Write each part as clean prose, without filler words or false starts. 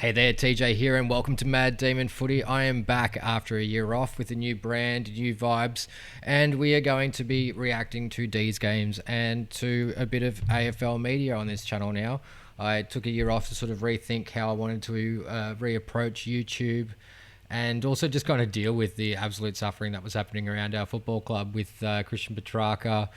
Hey there, TJ here, and welcome to Mad Demon Footy. I am back after a year off with a new brand, new vibes, and we are going to be reacting to D's games and to a bit of AFL media on this channel now. I took a year off to sort of rethink how I wanted to reapproach YouTube and also just kind of deal with the absolute suffering that was happening around our football club with Christian Petrarca,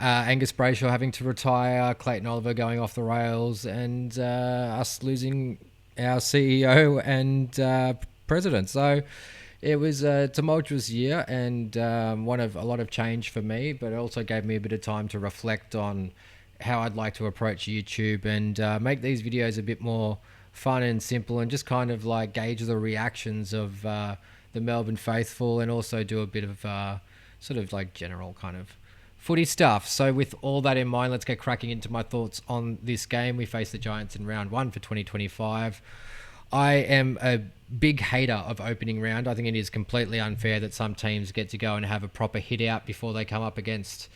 Angus Brayshaw having to retire, Clayton Oliver going off the rails, and us losing our CEO and president. So it was a tumultuous year and one of a lot of change for me, but it also gave me a bit of time to reflect on how I'd like to approach YouTube and make these videos a bit more fun and simple and just kind of like gauge the reactions of the Melbourne faithful and also do a bit of sort of like general kind of footy stuff. So with all that in mind, let's get cracking into my thoughts on this game. We face the Giants in round 1 for 2025. I am a big hater of opening round. I think it is completely unfair that some teams get to go and have a proper hit out before they come up against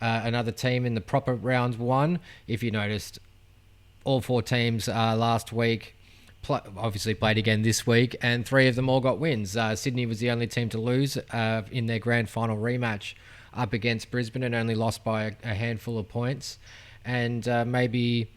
another team in the proper round 1. If you noticed, all 4 teams last week obviously played again this week, and 3 of them all got wins. Sydney was the only team to lose in their grand final rematch up against Brisbane and only lost by a handful of points. And maybe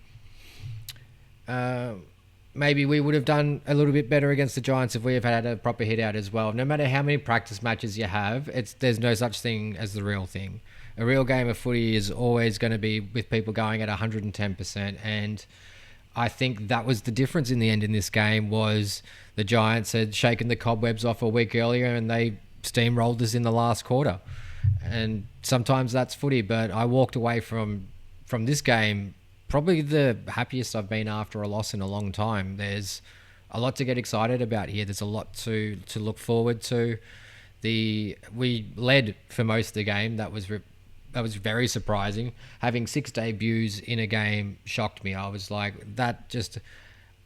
we would have done a little bit better against the Giants if we have had a proper hit out as well. No matter how many practice matches you have, there's no such thing as the real thing. A real game of footy is always going to be with people going at 110%, and I think that was the difference in the end in this game. Was the Giants had shaken the cobwebs off a week earlier and they steamrolled us in the last quarter. And sometimes that's footy, but I walked away from this game probably the happiest I've been after a loss in a long time. There's a lot to get excited about here. There's a lot to look forward to. We led for most of the game. That was very surprising. Having 6 debuts in a game shocked me. I was like, that just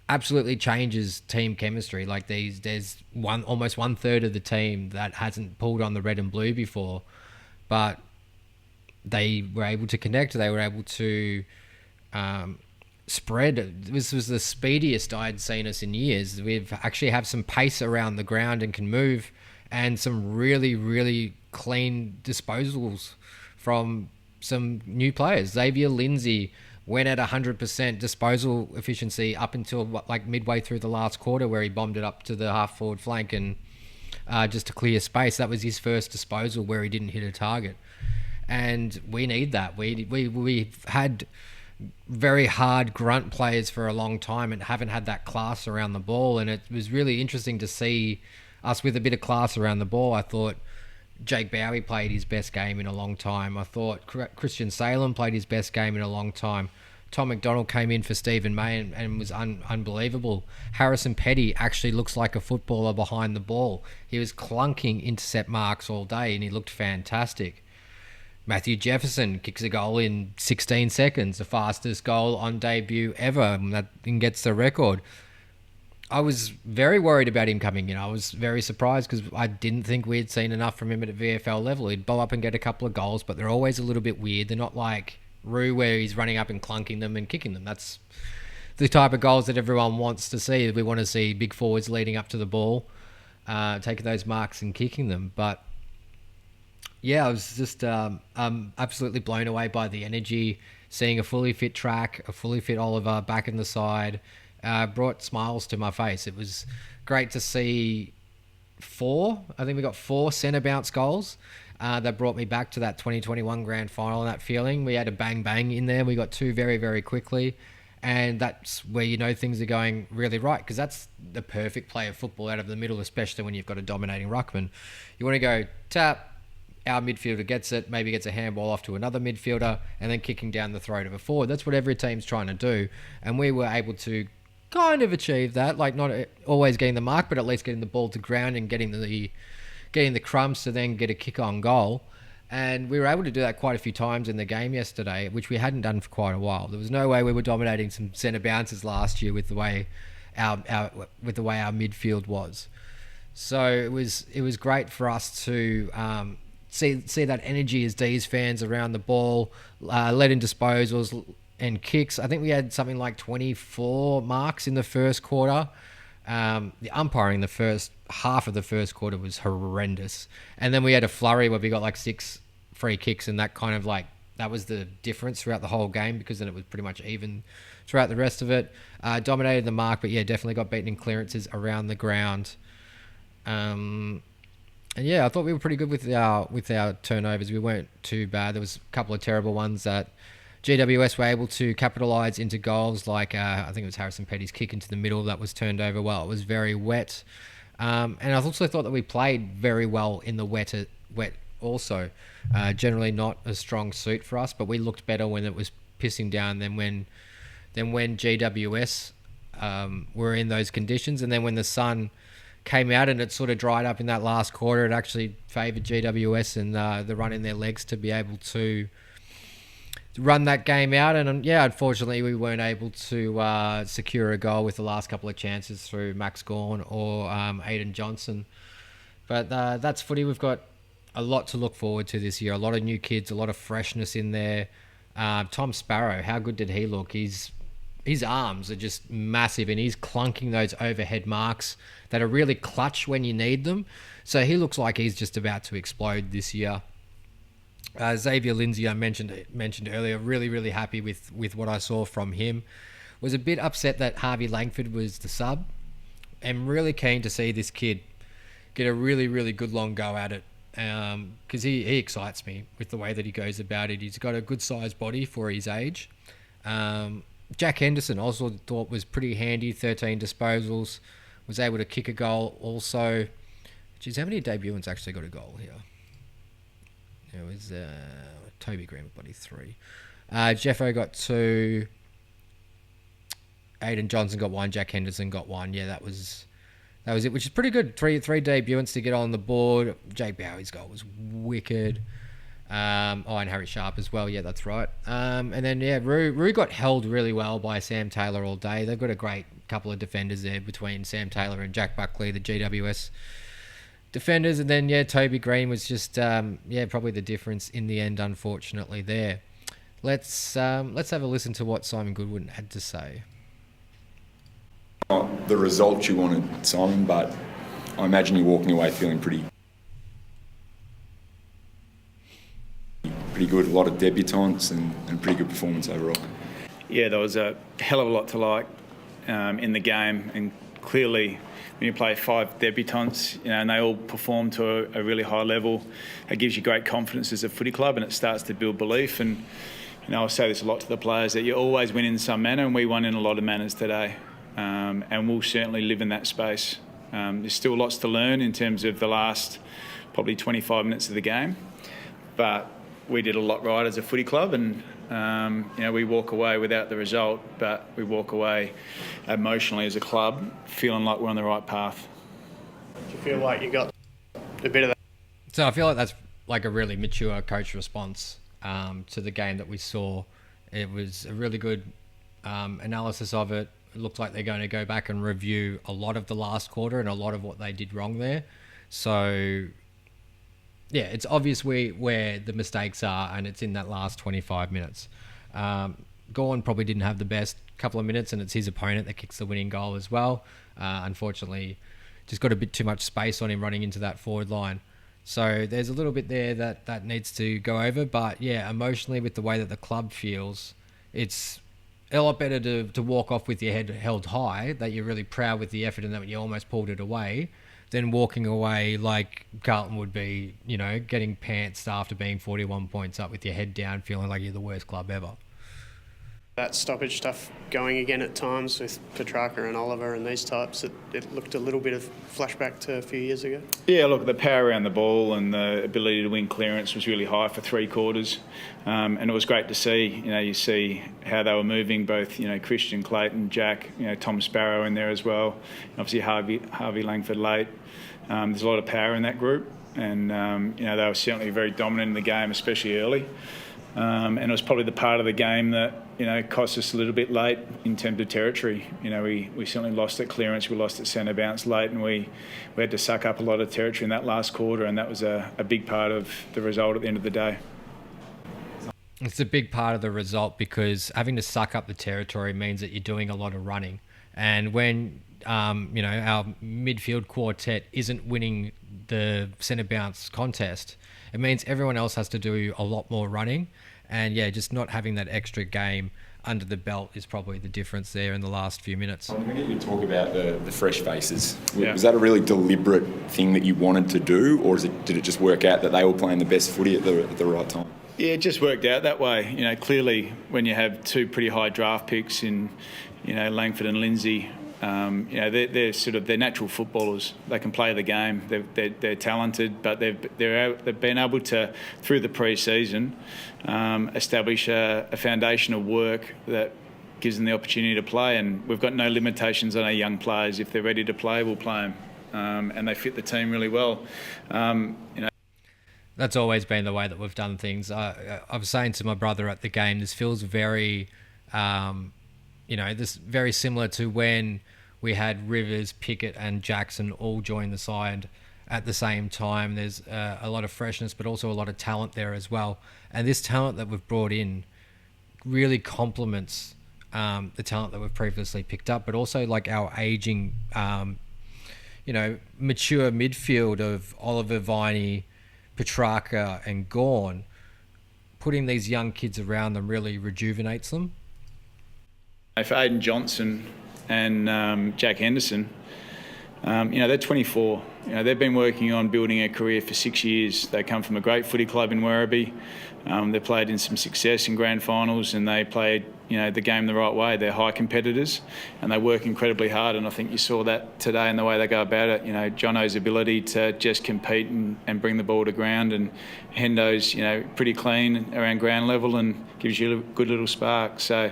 absolutely changes team chemistry. Like there's almost 1/3 of the team that hasn't pulled on the red and blue before, but they were able to connect. They were able to spread. This was the speediest I'd seen us in years. We've actually have some pace around the ground and can move, and some really, really clean disposals from some new players. Xavier Lindsay went at 100% disposal efficiency up until like midway through the last quarter, where he bombed it up to the half forward flank and just to clear space. That was his first disposal where he didn't hit a target, and we need that. We've had very hard grunt players for a long time and haven't had that class around the ball, and it was really interesting to see us with a bit of class around the ball. I thought Jake Bowie played his best game in a long time. I thought Christian Salem played his best game in a long time. Tom McDonald came in for Stephen May and was unbelievable. Harrison Petty actually looks like a footballer behind the ball. He was clunking intercept marks all day and he looked fantastic. Matthew Jefferson kicks a goal in 16 seconds, the fastest goal on debut ever, and gets the record. I was very worried about him coming in. I was very surprised because I didn't think we had seen enough from him at a VFL level. He'd bow up and get a couple of goals, but they're always a little bit weird. They're not like Roo, where he's running up and clunking them and kicking them. That's the type of goals that everyone wants to see. We want to see big forwards leading up to the ball, taking those marks and kicking them. But yeah, I was just absolutely blown away by the energy. Seeing a fully fit Track, a fully fit Oliver back in the side, brought smiles to my face. It was great to see 4. I think we got 4 centre bounce goals. That brought me back to that 2021 grand final and that feeling. We had a bang in there. We got 2 very, very quickly. And that's where you know things are going really right, because that's the perfect play of football out of the middle, especially when you've got a dominating ruckman. You want to go tap, our midfielder gets it, maybe gets a handball off to another midfielder, and then kicking down the throat of a forward. That's what every team's trying to do. And we were able to kind of achieve that, like not always getting the mark, but at least getting the ball to ground and getting the crumbs to then get a kick on goal. And we were able to do that quite a few times in the game yesterday, which we hadn't done for quite a while. There was no way we were dominating some centre bounces last year with the way our midfield was. So it was great for us to see that energy as D's fans around the ball, led in disposals, and kicks. I think we had something like 24 marks in the first quarter. The umpiring the first half of the first quarter was horrendous. And then we had a flurry where we got like 6 free kicks, and that kind of like, that was the difference throughout the whole game, because then it was pretty much even throughout the rest of it. Dominated the mark, but yeah, definitely got beaten in clearances around the ground. And yeah, I thought we were pretty good with our turnovers. We weren't too bad. There was a couple of terrible ones that GWS were able to capitalise into goals, like I think it was Harrison Petty's kick into the middle that was turned over well. It was very wet. And I also thought that we played very well in the wet also. Generally not a strong suit for us, but we looked better when it was pissing down than when GWS were in those conditions. And then when the sun came out and it sort of dried up in that last quarter, it actually favoured GWS and the run in their legs to be able to run that game out. And yeah, unfortunately we weren't able to secure a goal with the last couple of chances through Max Gawn or Aiden Johnson. But that's footy. We've got a lot to look forward to this year. A lot of new kids, a lot of freshness in there. Tom Sparrow, how good did he look? His arms are just massive, and he's clunking those overhead marks that are really clutch when you need them. So he looks like he's just about to explode this year. Xavier Lindsay, I mentioned earlier, really happy with what I saw from him. Was a bit upset that Harvey Langford was the sub. I'm really keen to see this kid get a really good long go at it, because he excites me with the way that he goes about it. He's got a good sized body for his age. Jack Henderson also thought was pretty handy, 13 disposals, was able to kick a goal also. Geez, how many debutants actually got a goal here? It was Toby Green, buddy, 3. Jeffo got 2. Aiden Johnson got 1. Jack Henderson got 1. Yeah, that was it, which is pretty good. Three debutants to get on the board. Jake Bowie's goal was wicked. And Harry Sharp as well. Yeah, that's right. And then, yeah, Roo got held really well by Sam Taylor all day. They've got a great couple of defenders there between Sam Taylor and Jack Buckley, the GWS defenders. And then, yeah, Toby Green was just, probably the difference in the end, unfortunately, there. Let's have a listen to what Simon Goodwin had to say. Not the result you wanted, Simon, but I imagine you're walking away feeling pretty good. A lot of debutants and pretty good performance overall. Yeah, there was a hell of a lot to like in the game, and clearly when you play 5 debutants, and they all perform to a really high level, it gives you great confidence as a footy club, and it starts to build belief. And I say this a lot to the players, that you always win in some manner, and we won in a lot of manners today. And we'll certainly live in that space. There's still lots to learn in terms of the last probably 25 minutes of the game, but we did a lot right as a footy club, and we walk away without the result, but we walk away emotionally as a club feeling like we're on the right path. Do you feel like you got a bit of that? So I feel like that's like a really mature coach response to the game that we saw. It was a really good analysis of it. It looked like they're going to go back and review a lot of the last quarter and a lot of what they did wrong there. So, yeah, it's obvious where the mistakes are, and it's in that last 25 minutes. Gawn probably didn't have the best couple of minutes, and it's his opponent that kicks the winning goal as well. Unfortunately, just got a bit too much space on him running into that forward line. So there's a little bit there that needs to go over. But, yeah, emotionally with the way that the club feels, it's a lot better to walk off with your head held high, that you're really proud with the effort and that you almost pulled it away, than walking away like Carlton would be, getting pantsed after being 41 points up with your head down, feeling like you're the worst club ever. That stoppage stuff going again at times with Petrarca and Oliver and these types, it looked a little bit of flashback to a few years ago. Yeah, look, the power around the ball and the ability to win clearance was really high for 3 quarters, and it was great to see. You see how they were moving, both Christian, Clayton, Jack, Tom Sparrow in there as well. Obviously Harvey Langford late. There's a lot of power in that group, and they were certainly very dominant in the game, especially early. And it was probably the part of the game that cost us a little bit late in terms of territory. We certainly lost at clearance, we lost at centre bounce late, and we had to suck up a lot of territory in that last quarter, and that was a big part of the result at the end of the day. It's a big part of the result because having to suck up the territory means that you're doing a lot of running. And when, our midfield quartet isn't winning the centre bounce contest, it means everyone else has to do a lot more running. And yeah, just not having that extra game under the belt is probably the difference there in the last few minutes. I'm going to get you to talk about the fresh faces. Yeah. Was that a really deliberate thing that you wanted to do, or did it just work out that they were playing the best footy at the right time? Yeah, it just worked out that way. Clearly when you have two pretty high draft picks in, Langford and Lindsay, they're natural footballers. They can play the game. They're talented, but they've been able to, through the pre-season, establish a foundation of work that gives them the opportunity to play. And we've got no limitations on our young players. If they're ready to play, we'll play them, and they fit the team really well. That's always been the way that we've done things. I was saying to my brother at the game, this feels very, this very similar to when we had Rivers, Pickett and Jackson all join the side at the same time. There's a lot of freshness, but also a lot of talent there as well. And this talent that we've brought in really complements the talent that we've previously picked up, but also like our aging, mature midfield of Oliver, Viney, Petrarca and Gawn. Putting these young kids around them really rejuvenates them. For Aidan Johnson and Jack Henderson, they're 24. They've been working on building a career for 6 years. They come from a great footy club in Werribee. They played in some success in grand finals, and they played, the game the right way. They're high competitors, and they work incredibly hard. And I think you saw that today in the way they go about it. Jono's ability to just compete and bring the ball to ground, and Hendo's, pretty clean around ground level and gives you a good little spark. So.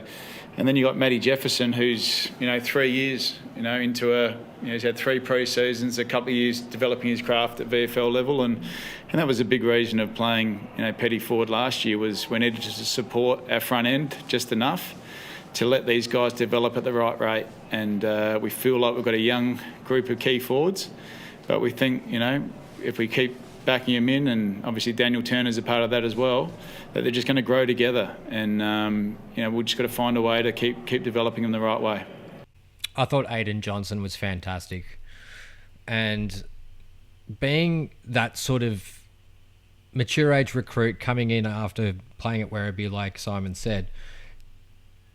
And then you got Matty Jefferson, who's 3 years, into he's had 3 pre-seasons, a couple of years developing his craft at VFL level, and that was a big reason of playing, petty forward last year, was we needed to support our front end just enough to let these guys develop at the right rate. And we feel like we've got a young group of key forwards, but we think, if we keep backing them in, and obviously Daniel Turner's a part of that as well, that they're just going to grow together, and we've just got to find a way to keep developing them the right way. I thought Aidan Johnson was fantastic, and being that sort of mature age recruit coming in after playing at Werribee, like Simon said,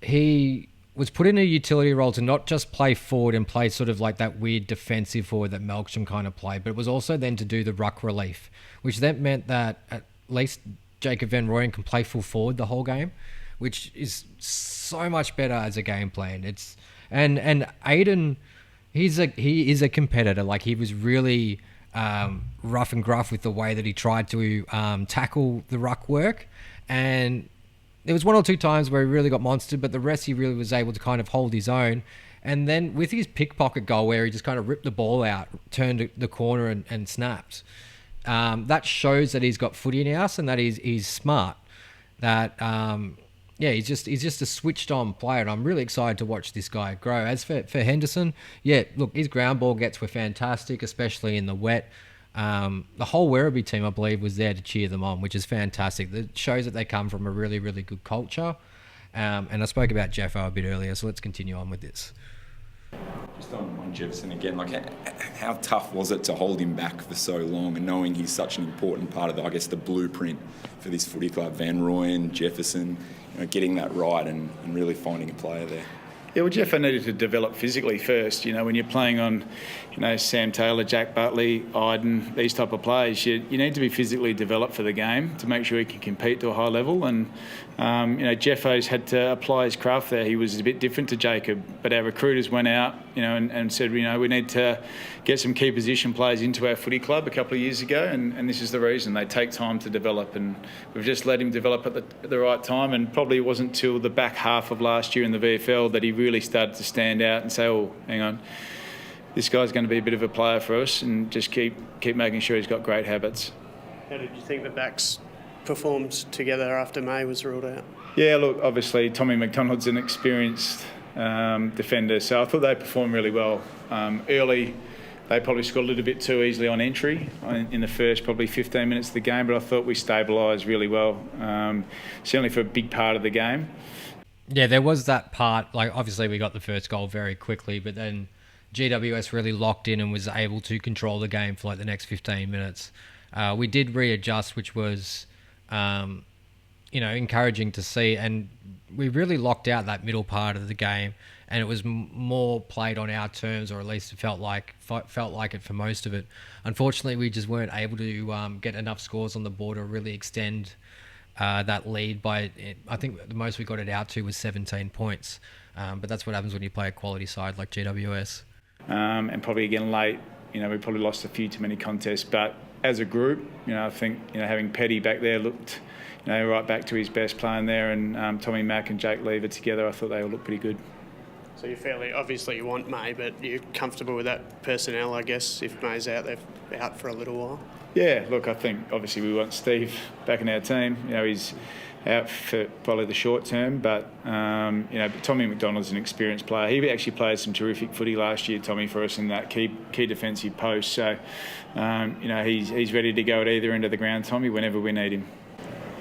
he was put in a utility role to not just play forward and play sort of like that weird defensive forward that Melksham kind of played, but it was also then to do the ruck relief, which then meant that at least Jacob Van Rooyen can play full forward the whole game, which is so much better as a game plan. And Aiden, he is a competitor. Like, he was really rough and gruff with the way that he tried to tackle the ruck work, and there was 1 or 2 times where he really got monstered, but the rest he really was able to kind of hold his own. And then with his pickpocket goal where he just kind of ripped the ball out, turned the corner and snapped, that shows that he's got footy in house and that he's smart. That he's just a switched on player, and I'm really excited to watch this guy grow. As for Henderson, look, his ground ball gets were fantastic, especially in the wet. The whole Werribee team, I believe, was there to cheer them on, which is fantastic. It shows that they come from a really, really good culture. And I spoke about Jeffo a bit earlier, so let's continue on with this. Just on Jefferson again, like, how tough was it to hold him back for so long, and knowing he's such an important part of, the blueprint for this footy club? Van Rooyen, Jefferson, getting that right and really finding a player there. Yeah, well, Jeffo needed to develop physically first. When you're playing on, Sam Taylor, Jack Butley, Iden, these type of players, you need to be physically developed for the game to make sure he can compete to a high level. And, Jeffo's had to apply his craft there. He was a bit different to Jacob, but our recruiters went out, and said, we need to get some key position players into our footy club a couple of years ago, and this is the reason. They take time to develop, and we've just let him develop at the right time. And probably it wasn't till the back half of last year in the VFL that he really started to stand out and say, oh, hang on, this guy's going to be a bit of a player for us, and just keep making sure he's got great habits. How did you think the backs performed together after May was ruled out? Yeah, look, obviously Tommy McDonald's an experienced defender, so I thought they performed really well. Early, they probably scored a little bit too easily on entry in the first probably 15 minutes of the game, but I thought we stabilised really well, certainly for a big part of the game. Yeah, there was that part. Like, obviously, we got the first goal very quickly, but then GWS really locked in and was able to control the game for like the next 15 minutes. We did readjust, which was, encouraging to see, and we really locked out that middle part of the game, and it was more played on our terms, or at least it felt like it for most of it. Unfortunately, we just weren't able to get enough scores on the board or really extend that lead by, I think the most we got it out to was 17 points. But that's what happens when you play a quality side like GWS. And probably again late, we probably lost a few too many contests. But as a group, I think having Petty back there looked, right back to his best playing there, and Tommy Mack and Jake Lever together, I thought they all looked pretty good. So you're fairly, obviously you want May, but you're comfortable with that personnel, I guess, if May's out, they're out for a little while? Yeah, look, I think obviously we want Steve back in our team. He's out for probably the short term, but Tommy McDonald's an experienced player. He actually played some terrific footy last year, Tommy, for us in that key defensive post. So, he's ready to go at either end of the ground, Tommy, whenever we need him.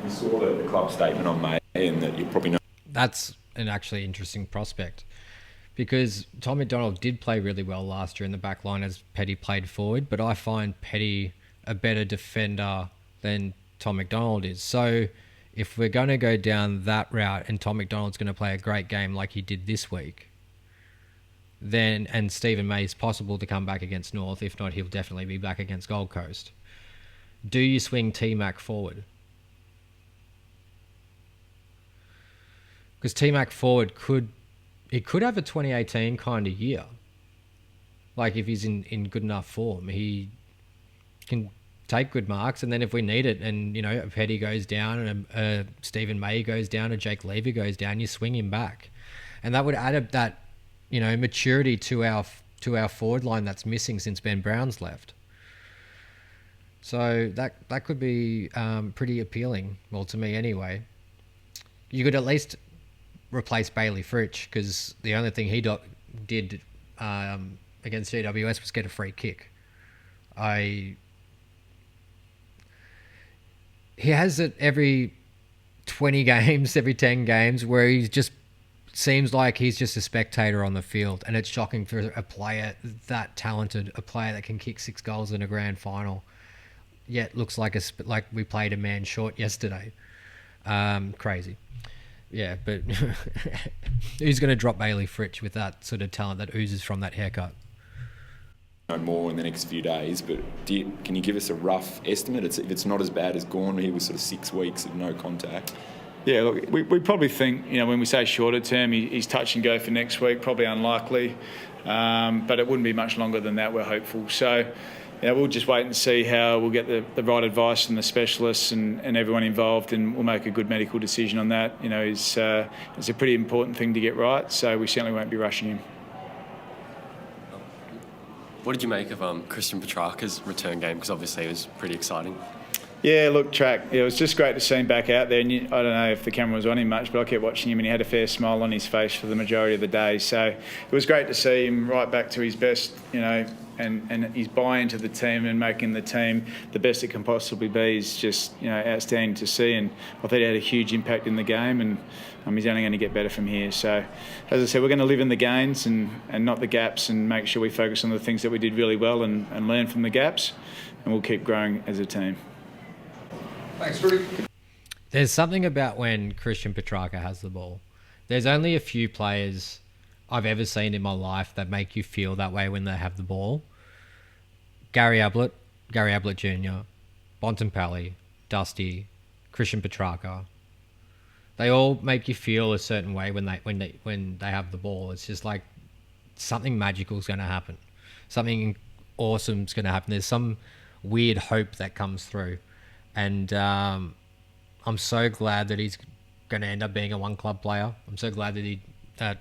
We saw the club statement on May, and that you probably know. That's an actually interesting prospect, because Tom McDonald did play really well last year in the back line as Petty played forward, but I find Petty a better defender than Tom McDonald is. So if we're going to go down that route and Tom McDonald's going to play a great game like he did this week, then, and Stephen May is possible to come back against North. If not, he'll definitely be back against Gold Coast. Do you swing T-Mac forward? Because T-Mac forward could have a 2018 kind of year. Like, if he's in good enough form, he can take good marks, and then if we need it, and a Petty goes down, and a Stephen May goes down, and Jake Lever goes down, you swing him back, and that would add that maturity to our forward line that's missing since Ben Brown's left. So that could be pretty appealing, well, to me anyway. You could at least replace Bailey Fritsch, because the only thing he did against GWS was get a free kick. He has it every 20 games, every 10 games, where he just seems like he's just a spectator on the field, and it's shocking for a player that talented, a player that can kick 6 goals in a grand final, yet looks like we played a man short yesterday. Crazy. Yeah, but who's going to drop Bailey Fritsch with that sort of talent that oozes from that haircut? No more in the next few days, but can you give us a rough estimate? If it's not as bad as Gorn, he was sort of 6 weeks of no contact. Yeah, look, we probably think, when we say shorter term, he's touch and go for next week, probably unlikely, but it wouldn't be much longer than that, we're hopeful. So, we'll just wait and see how we'll get the right advice from the specialists and everyone involved, and we'll make a good medical decision on that. It's a pretty important thing to get right, so we certainly won't be rushing him. What did you make of Christian Petrarca's return game? Because obviously it was pretty exciting. Yeah, look, it was just great to see him back out there. And I don't know if the camera was on him much, but I kept watching him, and he had a fair smile on his face for the majority of the day. So it was great to see him right back to his best, and his buy into the team and making the team the best it can possibly be is just outstanding to see. And I think he had a huge impact in the game, and he's only going to get better from here. So, as I said, we're going to live in the gains and not the gaps, and make sure we focus on the things that we did really well and learn from the gaps, and we'll keep growing as a team. Thanks, Footy. There's something about when Christian Petrarca has the ball. There's only a few players I've ever seen in my life that make you feel that way when they have the ball. Gary Ablett Jr., Bontempelli, Dusty, Christian Petrarca. They all make you feel a certain way when they have the ball. It's just like something magical is going to happen. Something awesome is going to happen. There's some weird hope that comes through. And I'm so glad that he's going to end up being a one-club player. I'm so glad that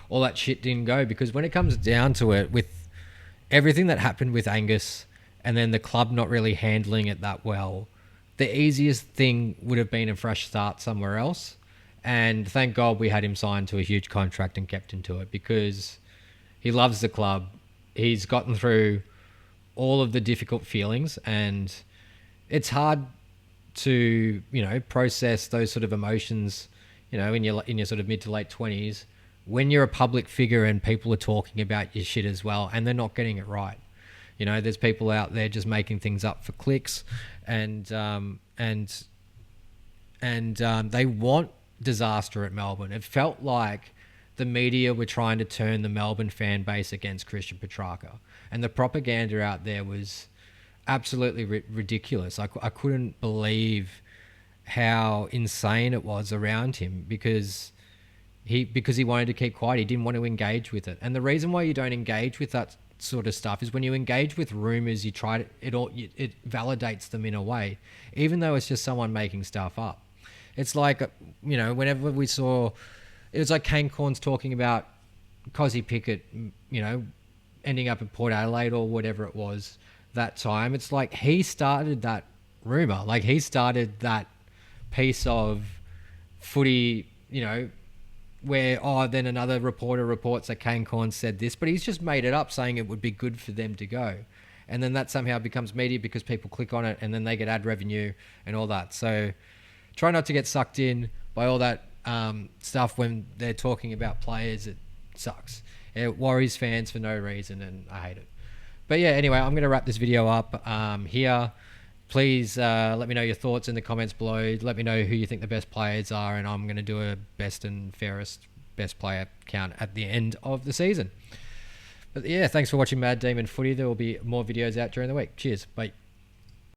all that shit didn't go, because when it comes down to it, with everything that happened with Angus and then the club not really handling it that well, the easiest thing would have been a fresh start somewhere else. And thank God we had him signed to a huge contract and kept him to it, because he loves the club. He's gotten through all of the difficult feelings, and it's hard to, you know, process those sort of emotions, you know, in your sort of mid to late 20s when you're a public figure and people are talking about your shit as well, and they're not getting it right. You know, there's people out there just making things up for clicks, and they want disaster at Melbourne. It felt like the media were trying to turn the Melbourne fan base against Christian Petrarca, and the propaganda out there was absolutely ridiculous. I couldn't believe how insane it was around him because he wanted to keep quiet. He didn't want to engage with it. And the reason why you don't engage with that sort of stuff is when you engage with rumors, it validates them in a way, even though it's just someone making stuff up. It's like, you know, whenever we saw, it was like Kane Corns talking about Cozzy Pickett, you know, ending up at Port Adelaide or whatever it was that time. It's like he started that rumor, like he started that piece of footy, you know, where, then another reporter reports that Kane Corns said this, but he's just made it up saying it would be good for them to go. And then that somehow becomes media because people click on it and then they get ad revenue and all that. So try not to get sucked in by all that stuff when they're talking about players. It sucks. It worries fans for no reason, and I hate it. But yeah, anyway, I'm going to wrap this video up here. Please let me know your thoughts in the comments below. Let me know who you think the best players are, and I'm going to do a best and fairest best player count at the end of the season. But yeah, thanks for watching Mad Demon Footy. There will be more videos out during the week. Cheers. Bye.